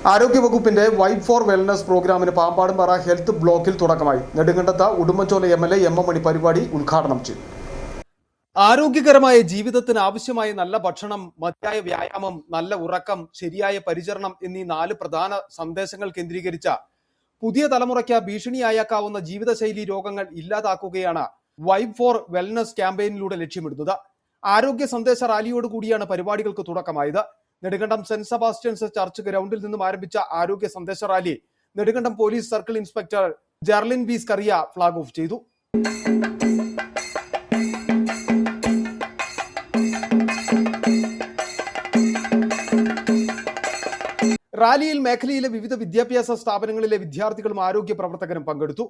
ആരോഗ്യവകുപ്പിന്റെ vibe four wellness പ്രോഗ്രാമിന് Pampadumpara health ബ്ലോക്കിൽ തുടക്കമായി. നെടുങ്കണ്ടത്ത് ഉടുമ്പൻചോല MLA എം എം മണി പരിപാടി ഉദ്ഘാടനം ചെയ്തു. ആരോഗ്യകരമായ ജീവിതത്തിന് ആവശ്യമായ നല്ല ഭക്ഷണം, മതിയായ വ്യായാമം, നല്ല ഉറക്കം, ശരിയായ പരിചരണം എന്നീ 4 പ്രധാന സന്ദേശങ്ങൾ കേന്ദ്രീകരിച്ച പുതിയ തലമുറയ്ക്ക് ഭീഷണിയായേക്കാവുന്ന ജീവിതശൈലി രോഗങ്ങൾ ഇല്ലാതാക്കുകയാണ് വൈബ് ഫോർ വെൽനസ് ക്യാമ്പയിനിലൂടെ ലക്ഷ്യമിടുന്നത്. ആരോഗ്യ സന്ദേശ റാലിയോടുകൂടിയാണ് പരിപാടികൾക്ക് തുടക്കമായത്. നെടുങ്കണ്ടം സെന്റ് സെബാസ്റ്റ്യൻസ് ചർച്ച് ഗ്രൗണ്ടിൽ നിന്നും ആരംഭിച്ച ആരോഗ്യ സന്ദേശ rally Nedumkandam police circle inspector Jerlin B Skaria flag off ചെയ്തു. റാലിയിൽ മേഖലയിലെ വിവിധ വിദ്യാഭ്യാസ സ്ഥാപനങ്ങളിലെ വിദ്യാർത്ഥികളും ആരോഗ്യ പ്രവർത്തകരും പങ്കെടുത്തു.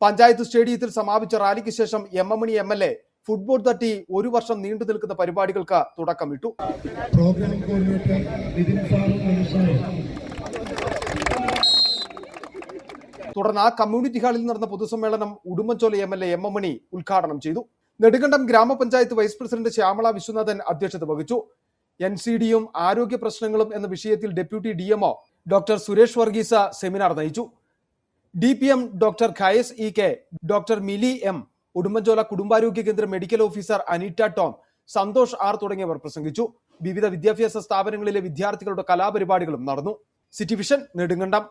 പഞ്ചായത്ത് സ്റ്റേഡിയത്തിൽ സമാപിച്ച റാലിക്ക് ശേഷം എം എം മണി MLA ഫുട്ബോൾ തട്ടി 1 വർഷം നീണ്ടു നിൽക്കുന്ന പരിപാടികൾക്ക് തുടക്കമിട്ടു. തുടർന്ന് കമ്മ്യൂണിറ്റി ഹാളിൽ നടന്ന പൊതുസമ്മേളനം ഉടുമ്പൻചോല MLA എം എം മണി ഉദ്ഘാടനം ചെയ്തു. നെടുങ്കണ്ടം ഗ്രാമപഞ്ചായത്ത് വൈസ് പ്രസിഡന്റ് ശ്യാമള വിശ്വനാഥൻ അധ്യക്ഷത വഹിച്ചു. NCDയും ആരോഗ്യ പ്രശ്നങ്ങളും എന്ന വിഷയത്തിൽ deputy DMO doctor Suresh Varghese seminar നയിച്ചു. DPM doctor Khayas EK, doctor Mili M, Udumbanchola കുടുംബാരോഗ്യ കേന്ദ്ര medical officer Aneeta Tom, Santhosh R തുടങ്ങിയവർ പ്രസംഗിച്ചു. വിവിധ വിദ്യാഭ്യാസ സ്ഥാപനങ്ങളിലെ വിദ്യാർത്ഥികളുടെ കലാപരിപാടികളും നടന്നു. City Vision Nedumkandam.